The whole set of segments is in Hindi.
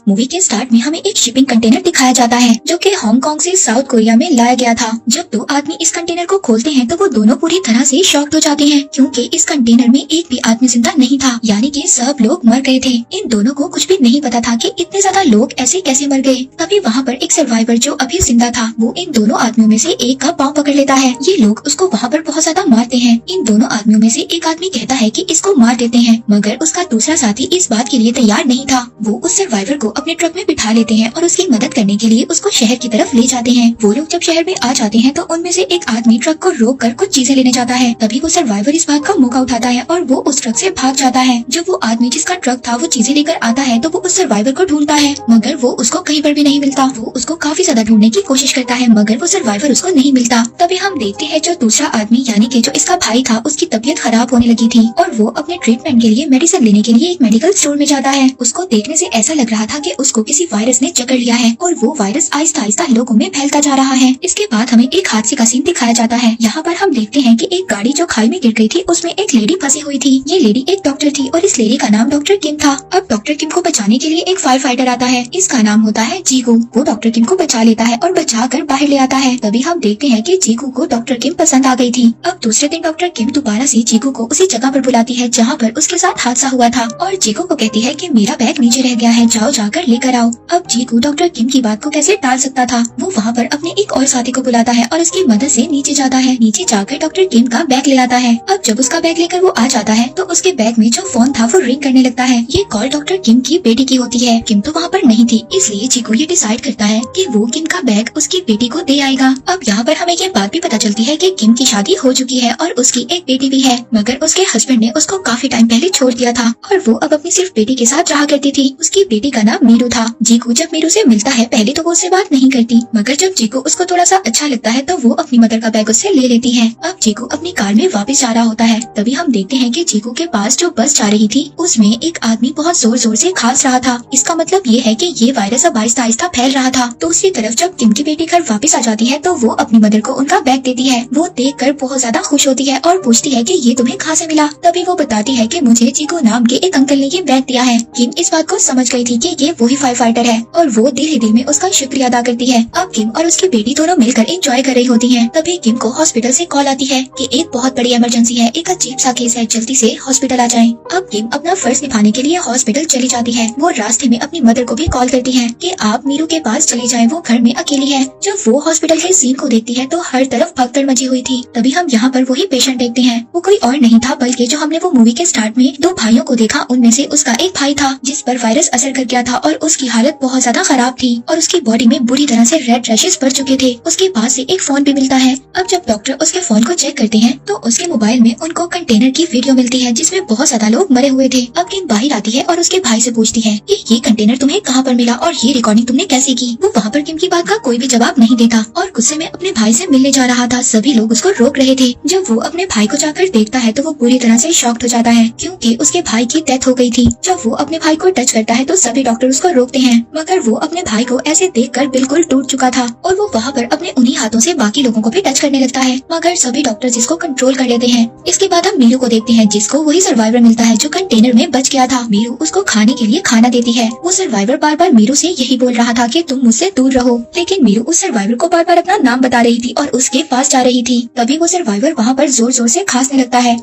मूवी के स्टार्ट में हमें एक शिपिंग कंटेनर दिखाया जाता है जो कि हांगकांग से साउथ कोरिया में लाया गया था। जब दो आदमी इस कंटेनर को खोलते हैं तो वो दोनों पूरी तरह से शॉक्ड हो जाते हैं क्योंकि इस कंटेनर में एक भी आदमी जिंदा नहीं था, यानी कि सब लोग मर गए थे। इन दोनों को कुछ भी नहीं पता था कि इतने ज्यादा लोग ऐसे कैसे मर गए। तभी वहाँ पर एक सर्वाइवर जो अभी जिंदा था वो इन दोनों आदमियों में से एक का पाँव पकड़ लेता है। ये लोग उसको वहाँ पर बहुत ज्यादा मारते हैं। इन दोनों आदमियों में से एक आदमी कहता है कि इसको मार देते हैं, मगर उसका दूसरा साथी इस बात के लिए तैयार नहीं था। वो उस सर्वाइवर को अपने ट्रक में बिठा लेते हैं और उसकी मदद करने के लिए उसको शहर की तरफ ले जाते हैं। वो लोग जब शहर में आ जाते हैं तो उनमें से एक आदमी ट्रक को रोक कर कुछ चीजें लेने जाता है। तभी वो सर्वाइवर इस बात का मौका उठाता है और वो उस ट्रक से भाग जाता है। जब वो आदमी जिसका ट्रक था वो चीजें लेकर आता है तो वो उस सर्वाइवर को ढूंढता है, मगर वो उसको कहीं पर भी नहीं मिलता। वो उसको काफी ज्यादा ढूंढने की कोशिश करता है मगर वो सर्वाइवर उसको नहीं मिलता। तभी हम देखते हैं जो दूसरा आदमी यानी कि जो इसका भाई था उसकी तबीयत खराब होने लगी थी और वो अपने ट्रीटमेंट के लिए मेडिसिन लेने के लिए एक मेडिकल स्टोर में जाता है। उसको देखने से ऐसा लग रहा था कि उसको किसी वायरस ने जकड़ लिया है और वो वायरस आहिस्ता आहिस्ता लोगों में फैलता जा रहा है। इसके बाद हमें एक हादसे का सीन दिखाया जाता है। यहाँ पर हम देखते हैं कि एक गाड़ी जो खाई में गिर गई थी उसमें एक लेडी फंसी हुई थी। ये लेडी एक डॉक्टर थी और इस लेडी का नाम डॉक्टर किम था। अब डॉक्टर किम को बचाने के लिए एक फायर फाइटर आता है, इसका नाम होता है जीगू। वो डॉक्टर किम को बचा लेता है और बचा कर बाहर ले आता है। तभी हम देखते हैं कि जीगू को डॉक्टर किम पसंद आ गई थी। अब दूसरे दिन डॉक्टर किम दोबारा से जीगू को उसी जगह पर बुलाती है जहाँ पर उसके साथ हादसा हुआ था और जीगू को कहती है कि मेरा बैग नीचे रह गया है, जाओ जाकर लेकर आओ। अब जीगू डॉक्टर किम की बात को कैसे टाल सकता था। वो वहाँ पर अपने एक और साथी को बुलाता है और उसकी मदद से नीचे जाता है। नीचे जाकर डॉक्टर किम का बैग ले आता है। अब जब उसका बैग लेकर वो आ जाता है तो उसके बैग में जो फोन था वो रिंग करने लगता है। ये कॉल डॉक्टर किम की बेटी की होती है। किम तो वहाँ पर नहीं थी, इसलिए जीगू ये डिसाइड करता है कि वो किम का बैग उसकी बेटी को दे आएगा। अब यहाँ पर हमें ये बात भी पता चलती है कि किम की शादी हो चुकी है और उसकी एक बेटी भी है, मगर उसके हस्बैंड ने उसको काफी टाइम पहले छोड़ दिया था और वो अब अपनी सिर्फ बेटी के साथ रहा करती थी। उसकी बेटी का नाम मीरू था। जीगू जब मीरू से मिलता है पहले तो वो उससे बात नहीं करती, मगर जब जीगू उसको थोड़ा सा अच्छा लगता है तो वो अपनी मदर का बैग उससे ले लेती है। अब जीगू अपनी कार में वापस जा रहा होता है। तभी हम देखते हैं कि जीगू के पास जो बस जा रही थी उसमें एक आदमी बहुत जोर जोर से खांस रहा था। इसका मतलब ये है कि ये वायरस अब आहिस्ता आहिस्ता फैल रहा था। दूसरी तरफ जब किम की बेटी घर वापस आ जाती है तो वो अपनी मदर को उनका बैग देती है। वो देखकर बहुत ज्यादा खुश होती है और पूछती है कि ये तुम्हें कहाँ से मिला। तभी वो बताती है कि मुझे जीगू नाम के एक अंकल ने ये बैग दिया है। किम इस बात को समझ गई थी कि ये वही फायर फाइटर है और वो दिल ही दिल में उसका शुक्रिया अदा करती है। अब किम और उसकी बेटी दोनों मिलकर एंजॉय कर रही होती हैं। तभी किम को हॉस्पिटल से कॉल आती है कि एक बहुत बड़ी इमरजेंसी है, एक अजीब सा केस है, जल्दी से हॉस्पिटल आ जाएं। अब किम अपना फर्ज निभाने के लिए हॉस्पिटल चली जाती है। वो रास्ते में अपनी मदर को भी कॉल करती है कि आप मीरू के पास चले जाएं, वो घर में अकेली है। जब वो हॉस्पिटल के सीन को देखती है तो हर तरफ भगदड़ मची हुई थी। तभी हम यहाँ पर वही पेशेंट देखते हैं। वो कोई और नहीं था बल्कि जो हमने वो मूवी के स्टार्ट में दो भाइयों को देखा उनमें से उसका एक भाई था जिस पर वायरस असर कर गया था और उसकी हालत बहुत ज्यादा खराब थी और उसकी बॉडी में बुरी तरह से रेड रैशेस बढ़ चुके थे। उसके पास से एक फोन भी मिलता है। अब जब डॉक्टर उसके फोन को चेक करते हैं तो उसके मोबाइल में उनको कंटेनर की वीडियो मिलती है जिसमें बहुत ज्यादा लोग मरे हुए थे। अब किम बाहर आती है और उसके भाई से पूछती है कि ये कंटेनर तुम्हें कहाँ पर मिला और ये रिकॉर्डिंग तुमने कैसे की। वो वहाँ पर किम की बात का कोई भी जवाब नहीं देता और गुस्से में अपने भाई से मिलने जा रहा था। सभी लोग उसको रोक रहे थे। जब वो अपने भाई को जाकर देखता है तो वो पूरी तरह से शॉक्ड हो जाता है क्योंकि उसके भाई की डेथ हो गई थी। जब वो अपने भाई को टच करता है तो सभी डॉक्टर उसको रोकते हैं, मगर वो अपने भाई को ऐसे देखकर बिल्कुल टूट चुका था और वो वहाँ पर अपने उन्हीं हाथों से बाकी लोगों को भी टच करने लगता है, मगर सभी डॉक्टर्स इसको कंट्रोल कर लेते हैं। इसके बाद हम मीरू को देखते हैं जिसको वही सर्वाइवर मिलता है जो कंटेनर में बच गया था। मीरू उसको खाने के लिए खाना देती है। वो सर्वाइवर बार बार मीरू से यही बोल रहा था कि तुम मुझसे दूर रहो, लेकिन मीरू उस सर्वाइवर को बार बार अपना नाम बता रही थी और उसके पास जा रही थी। तभी वो सर्वाइवर वहाँ पर जोर जोर से खांसने लगता है।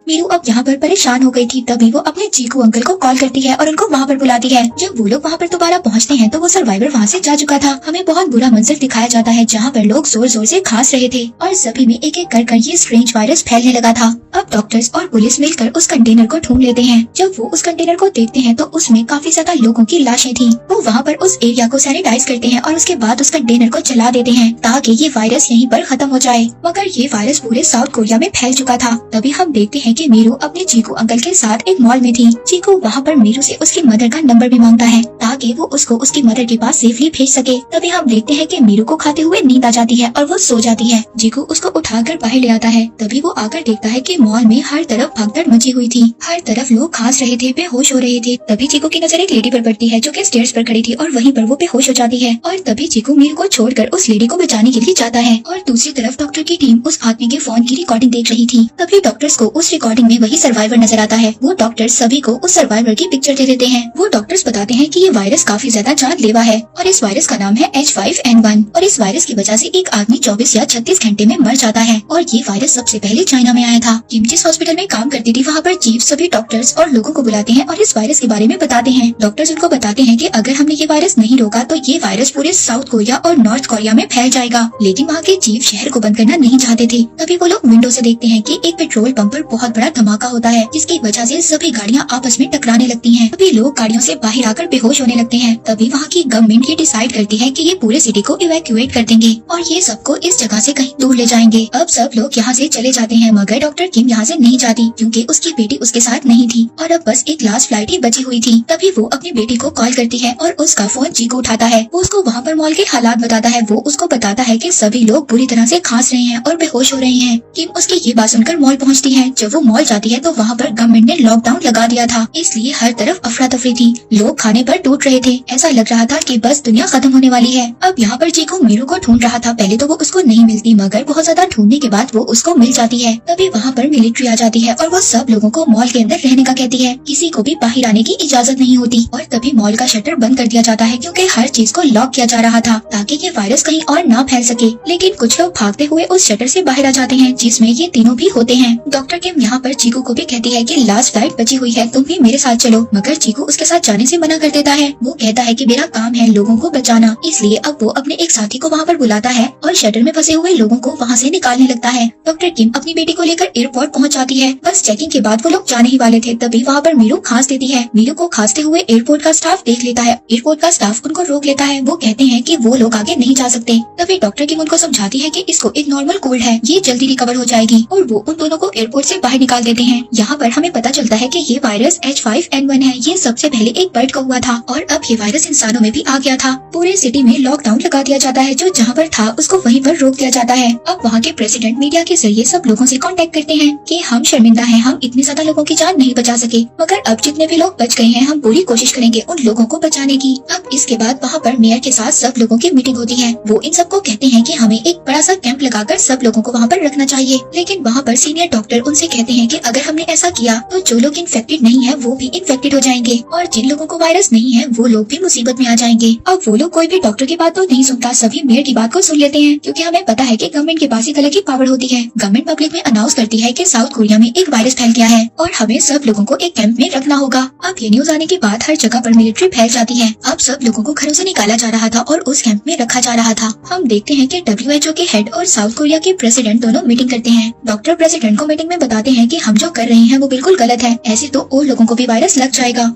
मीरू अब यहाँ पर परेशान हो गई थी। तभी वो अपने जीगू अंकल को कॉल करती है और उनको वहाँ पर बुलाती है। जब वो लोग वहाँ पर दोबारा पहुँचते हैं तो वो सर्वाइवर वहाँ से जा चुका था। हमें बहुत बुरा मंजर दिखाया जाता है जहाँ पर लोग जोर जोर से खांस रहे थे और सभी में एक एक कर ये स्ट्रेंज वायरस फैलने लगा था। अब डॉक्टर्स और पुलिस मिलकर उस कंटेनर को ढूंढ लेते हैं। जब वो उस कंटेनर को देखते हैं तो उसमें काफी ज्यादा लोगों की लाशें थी। वो वहाँ पर उस एरिया को सैनिटाइज करते हैं और उसके बाद उस कंटेनर को जला देते हैं ताकि ये वायरस यहीं पर खत्म हो जाए, मगर ये वायरस पूरे साउथ कोरिया में फैल चुका था। तभी हम देखते हैं कि मीरू अपने जीगू अंकल के साथ एक मॉल में थी। जीगू वहाँ पर मीरू से उसकी मदर का नंबर भी मांगता है ताकि ताकि वो उसको उसकी मदर के पास सेफली भेज सके। तभी हम देखते हैं कि मीरू को खाते हुए नींद आ जाती है और वो सो जाती है। जीकू उसको उठाकर बाहर ले आता है। तभी वो आकर देखता है कि मॉल में हर तरफ भगदड़ मची हुई थी। हर तरफ लोग खांस रहे थे, बेहोश हो रहे थे। तभी जीकू की नजर एक लेडी पर पड़ती है जो कि स्टेयर्स पर खड़ी थी और वहीं पर वो बेहोश हो जाती है। और तभी जीकू मीरू को छोड़कर उस लेडी को बचाने के लिए जाता है। और दूसरी तरफ डॉक्टर की टीम उस आदमी के फोन की रिकॉर्डिंग देख रही थी। तभी डॉक्टर्स को उस रिकॉर्डिंग में वही सर्वाइवर नजर आता है। वो डॉक्टर्स सभी को उस सर्वाइवर की पिक्चर दे देते हैं। वो डॉक्टर्स बताते हैं कि ये वायरस काफी ज्यादा जानलेवा है और इस वायरस का नाम है H5N1 और इस वायरस की वजह से एक आदमी 24 या 36 घंटे में मर जाता है। और ये वायरस सबसे पहले चाइना में आया था। किम जिस हॉस्पिटल में काम करती थी वहाँ पर चीफ सभी डॉक्टर्स और लोगों को बुलाते हैं और इस वायरस के बारे में बताते हैं। डॉक्टर्स उनको बताते हैं कि अगर हमने ये वायरस नहीं रोका तो ये वायरस पूरे साउथ कोरिया और नॉर्थ कोरिया में फैल जाएगा। लेकिन वहाँ के चीफ शहर को बंद करना नहीं चाहते थे। तभी वो लोग विंडो से देखते हैं कि एक पेट्रोल पंप पर बहुत बड़ा धमाका होता है जिसकी वजह से सभी गाड़ियाँ आपस में टकराने लगती हैं। तभी लोग गाड़ियों से बाहर आकर बेहोश होने लगते हैं। तभी वहाँ की गवर्नमेंट ये डिसाइड करती है कि ये पूरे सिटी को इवैक्यूएट कर देंगे और ये सबको इस जगह से कहीं दूर ले जाएंगे। अब सब लोग यहाँ से चले जाते हैं मगर डॉक्टर किम यहाँ से नहीं जाती क्योंकि उसकी बेटी उसके साथ नहीं थी और अब बस एक लास्ट फ्लाइट ही बची हुई थी। तभी वो अपनी बेटी को कॉल करती है और उसका फोन जीकू उठाता है। वो उसको वहाँ पर मॉल के हालात बताता है। वो उसको बताता है कि सभी लोग बुरी तरह से खांस रहे हैं और बेहोश हो रहे हैं। किम उसकी ये बात सुनकर मॉल पहुँचती है। जब वो मॉल जाती है तो वहाँ पर गवर्नमेंट ने लॉकडाउन लगा दिया था, इसलिए हर तरफ अफरा तफरी थी। लोग खाने पर टूट रहे थे। ऐसा लग रहा था कि बस दुनिया खत्म होने वाली है। अब यहाँ पर जीकू मीरू को ढूंढ रहा था। पहले तो वो उसको नहीं मिलती मगर बहुत ज्यादा ढूंढने के बाद वो उसको मिल जाती है। तभी वहाँ पर मिलिट्री आ जाती है और वो सब लोगों को मॉल के अंदर रहने का कहती है। किसी को भी बाहर आने की इजाजत नहीं होती और तभी मॉल का शटर बंद कर दिया जाता है क्योंकि हर चीज को लॉक किया जा रहा था ताकि ये वायरस कहीं और ना फैल सके। लेकिन कुछ लोग भागते हुए उस शटर से बाहर आ जाते हैं जिसमें ये तीनों भी होते हैं। डॉक्टर किम यहाँ पर चीकू को भी कहती है कि लास्ट फ्लाइट बची हुई है, तुम भी मेरे साथ चलो। मगर चीकू उसके साथ जाने से मना कर देता है। वो कहता है कि मेरा काम है लोगों को बचाना, इसलिए अब वो अपने एक साथी को वहाँ पर बुलाता है और शटर में फंसे हुए लोगों को वहाँ से निकालने लगता है। डॉक्टर किम अपनी बेटी को लेकर एयरपोर्ट पहुँच जाती है। बस चेकिंग के बाद वो लोग जाने ही वाले थे तभी वहाँ पर मीरू खांस देती है। मीरू को खांसते हुए एयरपोर्ट का स्टाफ देख लेता है। एयरपोर्ट का स्टाफ उनको रोक लेता है। वो कहते हैं कि वो लोग आगे नहीं जा सकते। तभी डॉक्टर किम उनको समझाती है कि इसको एक नॉर्मल कोल्ड है, ये जल्दी रिकवर हो जाएगी और वो उन दोनों को एयरपोर्ट से बाहर निकाल देते हैं। यहाँ पर हमें पता चलता है कि ये वायरस H5N1 है। ये सबसे पहले एक बर्ड का हुआ था और अब ये वायरस इंसानों में भी आ गया था। पूरे सिटी में लॉकडाउन लगा दिया जाता है। जो जहाँ पर था उसको वहीं पर रोक दिया जाता है। अब वहाँ के प्रेसिडेंट मीडिया के जरिए सब लोगों से कांटेक्ट करते हैं कि हम शर्मिंदा हैं, हम इतने ज्यादा लोगों की जान नहीं बचा सके, मगर अब जितने भी लोग बच गए हैं हम पूरी कोशिश करेंगे उन लोगों को बचाने की। अब इसके बाद वहाँ पर मेयर के साथ सब लोगों की मीटिंग होती है। वो इन सबको कहते हैं कि हमें एक बड़ा सा कैंप लगाकर सब लोगों को वहाँ पर रखना चाहिए। लेकिन वहाँ पर सीनियर डॉक्टर उनसे कहते हैं कि अगर हमने ऐसा किया तो जो लोग इन्फेक्टेड नहीं है वो भी इन्फेक्टेड हो जाएंगे और जिन लोगों को वायरस नहीं है वो लोग भी मुसीबत में आ जाएंगे। अब वो लोग कोई भी डॉक्टर की बात तो नहीं सुनता, सभी मेयर की बात को सुन लेते हैं क्योंकि हमें पता है कि गवर्नमेंट के पास एक अलग ही पावर होती है। गवर्नमेंट पब्लिक में अनाउंस करती है कि साउथ कोरिया में एक वायरस फैल गया है और हमें सब लोगों को एक कैंप में रखना होगा। अब ये न्यूज आने के बाद हर जगह पर मिलिट्री फैल जाती है। अब सब लोगों को घरों से निकाला जा रहा था और उस कैंप में रखा जा रहा था। हम देखते हैं कि WHO के हेड और साउथ कोरिया के प्रेसिडेंट दोनों मीटिंग करते हैं। डॉक्टर प्रेसिडेंट को मीटिंग में बताते हैं कि हम जो कर रहे हैं वो बिल्कुल गलत है, ऐसे तो और लोगों को भी वायरस लग जाएगा।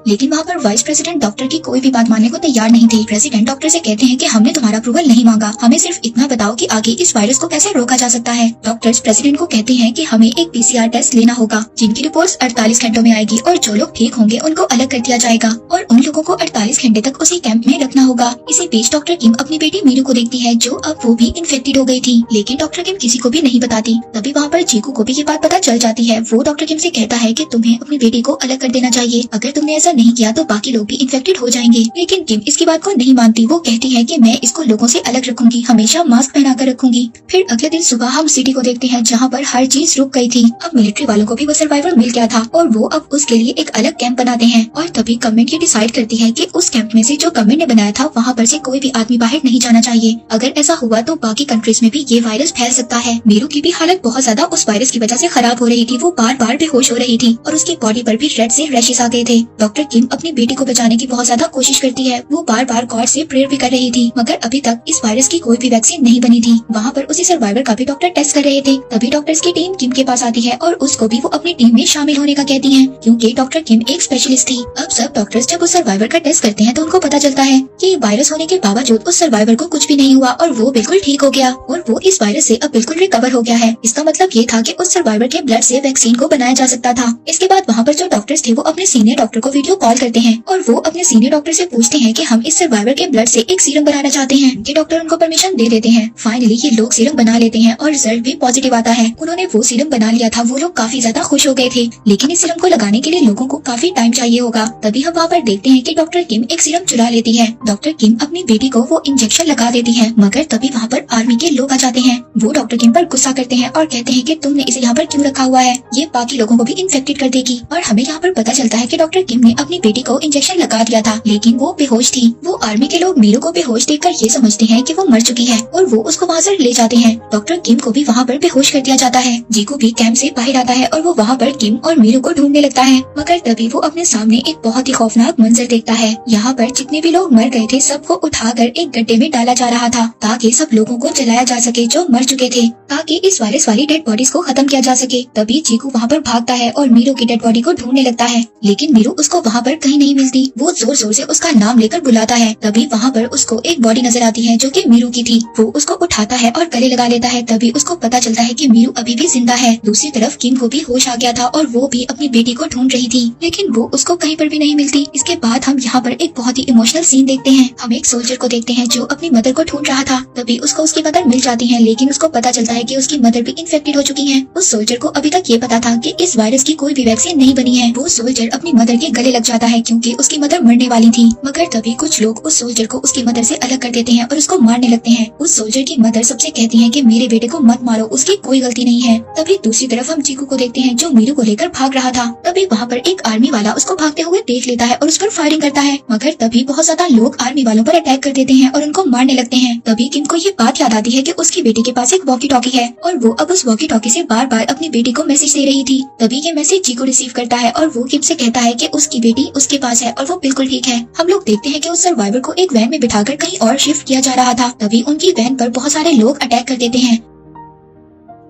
लेकिन वहाँ पर वाइस प्रेसिडेंट डॉक्टर की कोई भी बात मानने को तैयार नहीं थे। प्रेसिडेंट डॉक्टर से कहते हैं कि हमने तुम्हारा अप्रूवल नहीं मांगा, हमें सिर्फ इतना बताओ कि आगे इस वायरस को कैसे रोका जा सकता है। डॉक्टर्स प्रेसिडेंट को कहते हैं कि हमें एक PCR टेस्ट लेना होगा जिनकी रिपोर्ट्स 48 घंटों में आएगी और जो लोग ठीक होंगे उनको अलग कर दिया जाएगा और उन लोगों को 48 घंटे तक उसी कैंप में रखना होगा। इसी बीच डॉक्टर किम अपनी बेटी मीरू को देखती है जो अब वो भी इन्फेक्टेड हो गई थी, लेकिन डॉक्टर किम किसी को भी नहीं बताती। तभी वहाँ पर जीकू को भी ये बात पता चल जाती है। वो डॉक्टर किम से कहता है कि तुम्हें अपनी बेटी को अलग कर देना चाहिए, अगर तुमने ऐसा नहीं किया तो बाकी लोग भी इन्फेक्टेड हो जाएंगे। लेकिन किम इसकी बात को नहीं मानती। वो कहती है कि मैं इसको लोगों से अलग रखूंगी, हमेशा मास्क पहना कर रखूंगी। फिर अगले दिन सुबह हम सिटी को देखते हैं जहाँ पर हर चीज रुक गई थी। अब मिलिट्री वालों को भी वो सर्वाइवर मिल गया था और वो अब उसके लिए एक अलग कैंप बनाते हैं और तभी गवर्नमेंट ये डिसाइड करती है कि उस कैंप में से जो गवर्नमेंट ने बनाया था वहाँ पर से कोई भी आदमी बाहर नहीं जाना चाहिए। अगर ऐसा हुआ तो बाकी कंट्रीज में भी ये वायरस फैल सकता है। मीरू की भी हालत बहुत ज्यादा उस वायरस की वजह से खराब हो रही थी। वो बार बार बेहोश हो रही थी और उसकी बॉडी पर भी रेड से रैशेस आ गए थे। डॉक्टर किम अपनी बेटी को बचाने की बहुत ज्यादा कोशिश करती है। वो बार बार गॉड से प्रेयर भी कर रही थी मगर अभी तक इस वायरस की कोई भी वैक्सीन नहीं बनी थी। वहाँ पर उसी सर्वाइवर का भी डॉक्टर टेस्ट कर रहे थे। तभी डॉक्टर्स की टीम किम के पास आती है और उसको भी वो अपनी टीम में शामिल होने का कहती है क्योंकि डॉक्टर किम एक स्पेशलिस्ट थी। अब सब डॉक्टर्स जब उस सर्वाइवर का टेस्ट करते हैं तो उनको पता चलता है कि वायरस होने के बावजूद उस सर्वाइवर को कुछ भी नहीं हुआ और वो बिल्कुल ठीक हो गया और वो इस वायरस से अब बिल्कुल रिकवर हो गया है। इसका मतलब ये था कि उस सर्वाइवर के ब्लड से वैक्सीन को बनाया जा सकता था। इसके बाद वहाँ पर जो डॉक्टर्स थे वो अपने सीनियर डॉक्टर को वीडियो वीडियो कॉल करते हैं और वो अपने सीनियर डॉक्टर से पूछते हैं कि हम इस सर्वाइवर के ब्लड से एक सीरम बनाना चाहते हैं। ये डॉक्टर उनको परमिशन दे देते हैं। फाइनली ये लोग सीरम बना लेते हैं और रिजल्ट भी पॉजिटिव आता है। उन्होंने वो सीरम बना लिया था। वो लोग काफी ज्यादा खुश हो गए थे, लेकिन इस सीरम को लगाने के लिए लोगों को काफी टाइम चाहिए होगा। तभी हम वहाँ पर देखते हैं कि डॉक्टर किम एक सीरम चुरा लेती है। डॉक्टर किम अपनी बेटी को वो इंजेक्शन लगा देती है, मगर तभी वहाँ पर आर्मी के लोग आ जाते हैं। वो डॉक्टर किम पर गुस्सा करते हैं और कहते हैं कि तुमने इसे यहाँ पर क्यों रखा हुआ है, ये बाकी लोगों को भी इन्फेक्टेड कर देगी। और हमें यहाँ पर पता चलता है कि डॉक्टर किम ने अपनी बेटी को इंजेक्शन लगा दिया था, लेकिन वो बेहोश थी। वो आर्मी के लोग मीरू को बेहोश देखकर ये समझते हैं कि वो मर चुकी है और वो उसको वहाँ से ले जाते हैं। डॉक्टर किम को भी वहाँ पर बेहोश कर दिया जाता है। जीकू भी कैंप से बाहर आता है और वो वहाँ पर किम और मीरू को ढूंढने लगता है, मगर तभी वो अपने सामने एक बहुत ही खौफनाक मंजर देखता है। यहाँ पर जितने भी लोग मर गए थे सबको उठाकर एक गड्ढे में डाला जा रहा था, ताकि सब लोगों को जलाया जा सके जो मर चुके थे, ताकि इस वायरस वाली डेड बॉडीज को खत्म किया जा सके। तभी जीकू वहाँ पर भागता है और मीरू की डेड बॉडी को ढूंढने लगता है, लेकिन मीरू उसको वहाँ पर कहीं नहीं मिलती। वो जोर जोर से उसका नाम लेकर बुलाता है। तभी वहाँ पर उसको एक बॉडी नजर आती है जो कि मीरू की थी। वो उसको उठाता है और गले लगा लेता है। तभी उसको पता चलता है कि मीरू अभी भी जिंदा है। दूसरी तरफ किम को भी होश आ गया था और वो भी अपनी बेटी को ढूंढ रही थी, लेकिन वो उसको कहीं पर भी नहीं मिलती। इसके बाद हम यहाँ पर एक बहुत ही इमोशनल सीन देखते हैं। हम एक सोल्जर को देखते हैं जो अपनी मदर को ढूंढ रहा था। तभी उसको उसकी मदर मिल जाती है, लेकिन उसको पता चलता है कि उसकी मदर भी इन्फेक्टेड हो चुकी है। उस सोल्जर को अभी तक ये पता था कि इस वायरस की कोई भी वैक्सीन नहीं बनी है। वो सोल्जर अपनी मदर के गले लग जाता है क्योंकि उसकी मदर मरने वाली थी, मगर तभी कुछ लोग उस सोल्जर को उसकी मदर से अलग कर देते हैं और उसको मारने लगते हैं। उस सोल्जर की मदर सबसे कहती है कि मेरे बेटे को मत मारो, उसकी कोई गलती नहीं है। तभी दूसरी तरफ हम चीकू को देखते हैं जो मीरू को लेकर भाग रहा था। तभी वहाँ पर एक आर्मी वाला उसको भागते हुए देख लेता है और उस पर फायरिंग करता है, मगर तभी बहुत ज्यादा लोग आर्मी वालों पर अटैक कर देते हैं और उनको मारने लगते हैं। तभी किम को ये बात याद आती है कि उसकी बेटी के पास एक वॉकी टॉकी है और वो अब उस वॉकी टॉकी से बार बार अपनी बेटी को मैसेज दे रही थी। तभी ये मैसेज जीकू रिसीव करता है और वो किम से कहता है कि उसकी बेटी उसके पास है और वो बिल्कुल ठीक है। हम लोग देखते हैं कि उस सर्वाइवर को एक वैन में बिठाकर कहीं और शिफ्ट किया जा रहा था। तभी उनकी वैन पर बहुत सारे लोग अटैक कर देते हैं।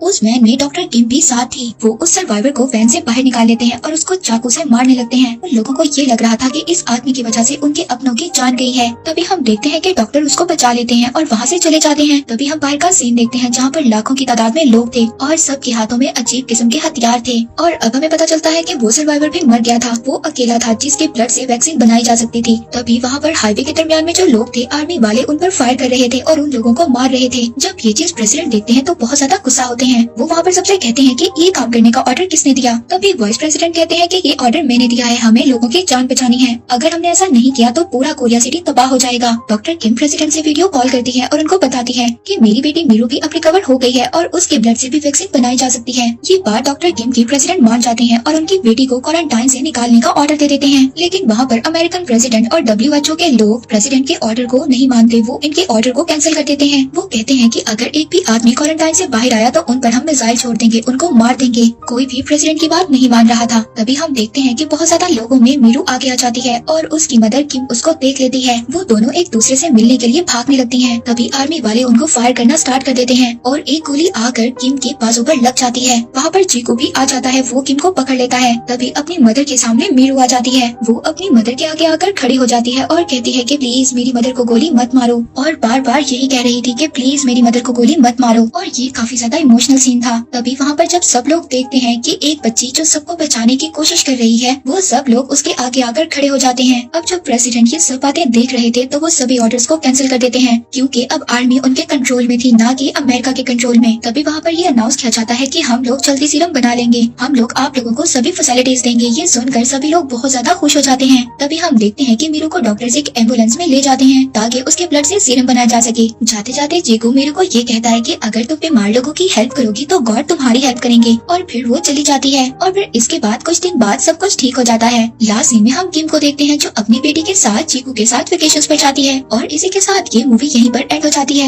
उस वैन में डॉक्टर किम भी साथ थी। वो उस सर्वाइवर को वैन से बाहर निकाल लेते हैं और उसको चाकू से मारने लगते हैं। उन लोगों को ये लग रहा था कि इस आदमी की वजह से उनके अपनों की जान गई है। तभी हम देखते हैं कि डॉक्टर उसको बचा लेते हैं और वहाँ से चले जाते हैं। तभी हम बाहर का सीन देखते हैं जहाँ पर लाखों की तादाद में लोग थे और सबके हाथों में अजीब किस्म के हथियार थे। और अब हमें पता चलता है कि वो सर्वाइवर भी मर गया था। वो अकेला था जिसके ब्लड से वैक्सीन बनाई जा सकती थी। तभी वहाँ पर हाईवे के दरमियान में जो लोग थे आर्मी वाले उन पर फायर कर रहे थे और उन लोगों को मार रहे थे। जब ये चीज प्रेसिडेंट देखते हैं तो बहुत ज्यादा गुस्सा होते हैं। वो वहाँ पर सबसे कहते हैं कि ये काम करने का ऑर्डर किसने दिया। तभी वाइस प्रेसिडेंट कहते हैं कि ये ऑर्डर मैंने दिया है, हमें लोगों की जान बचानी है। अगर हमने ऐसा नहीं किया तो पूरा कोरिया सिटी तबाह हो जाएगा। डॉक्टर किम प्रेसिडेंट से वीडियो कॉल करती है और उनको बताती है कि मेरी बेटी मीरू भी अब रिकवर हो गई है और उसके ब्लड से भी वैक्सीन बनाई जा सकती है। ये बात डॉक्टर किम की प्रेसिडेंट मान जाते हैं और उनकी बेटी को क्वारंटाइन से निकालने का ऑर्डर दे देते हैं। लेकिन वहाँ पर अमेरिकन प्रेसिडेंट और WHO के लोग प्रेसिडेंट के ऑर्डर को नहीं मानते। वो इनके ऑर्डर को कैंसिल कर देते हैं। वो कहते हैं कि अगर एक भी आदमी क्वारंटाइन से बाहर आया तो उन पर हम मिसाइल छोड़ देंगे, उनको मार देंगे। कोई भी प्रेसिडेंट की बात नहीं मान रहा था। तभी हम देखते हैं कि बहुत ज्यादा लोगों में मीरू आगे आ जाती है और उसकी मदर किम उसको देख लेती है। वो दोनों एक दूसरे से मिलने के लिए भागने लगती हैं। तभी आर्मी वाले उनको फायर करना स्टार्ट कर देते हैं और एक गोली आकर किम के बाजू पर लग जाती है। वहाँ पर जीकू भी आ जाता है। वो किम को पकड़ लेता है। तभी अपनी मदर के सामने मीरू आ जाती है। वो अपनी मदर के आगे आकर खड़ी हो जाती है और कहती है कि प्लीज मेरी मदर को गोली मत मारो, और बार बार यही कह रही थी कि प्लीज मेरी मदर को गोली मत मारो। और ये काफी ज्यादा इमोशनल सीन था। तभी वहाँ पर जब सब लोग देखते हैं कि एक बच्ची जो सबको बचाने की कोशिश कर रही है, वो सब लोग उसके आगे आकर खड़े हो जाते हैं। अब जब प्रेसिडेंट ये सब बातें देख रहे थे तो वो सभी ऑर्डर्स को कैंसिल कर देते हैं क्योंकि अब आर्मी उनके कंट्रोल में थी, ना कि अमेरिका के कंट्रोल में। तभी वहाँ पर ये अनाउंस किया जाता है कि हम लोग जल्दी सीरम बना लेंगे, हम लोग आप लोगों को सभी फैसिलिटीज देंगे। ये सुनकर सभी लोग बहुत ज्यादा खुश हो जाते हैं। तभी हम देखते हैं कि मीरू को डॉक्टर्स एक एम्बुलेंस में ले जाते हैं ताकि उसके ब्लड से सीरम बनाया जा सके। जाते जाते जीकू मीरू को ये कहता है कि अगर तुम बीमार लोगों की हेल्प करोगी तो गॉड तुम्हारी हेल्प करेंगे। और फिर वो चली जाती है और फिर इसके बाद कुछ दिन बाद सब कुछ ठीक हो जाता है। लास्ट सीन में हम किम को देखते हैं जो अपनी बेटी के साथ जीकू के साथ वेकेशंस पर जाती है और इसी के साथ ये मूवी यहीं पर एंड हो जाती है।